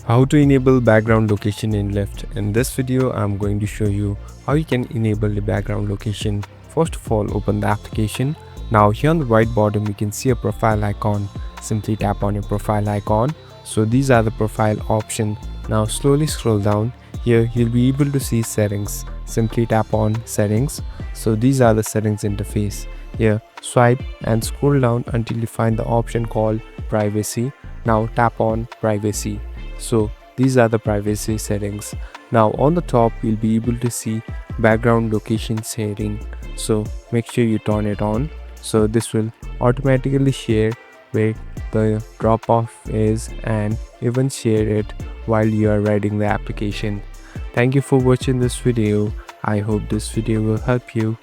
How to enable background location in Lyft. In this video, I'm going to show you how you can enable the background location. First of all, open the application. Now here on the right bottom, you can see a profile icon. Simply tap on your profile icon. So these are the profile options. Now slowly scroll down. Here you'll be able to see settings. Simply tap on settings. So these are the settings interface. Here swipe and scroll down until you find the option called privacy. Now tap on privacy. So these are the privacy settings. Now on the top you'll be able to see background location setting. So make sure you turn it on. So this will automatically share where the drop off is and even share it while you are writing the application. Thank you for watching this video. I hope this video will help you.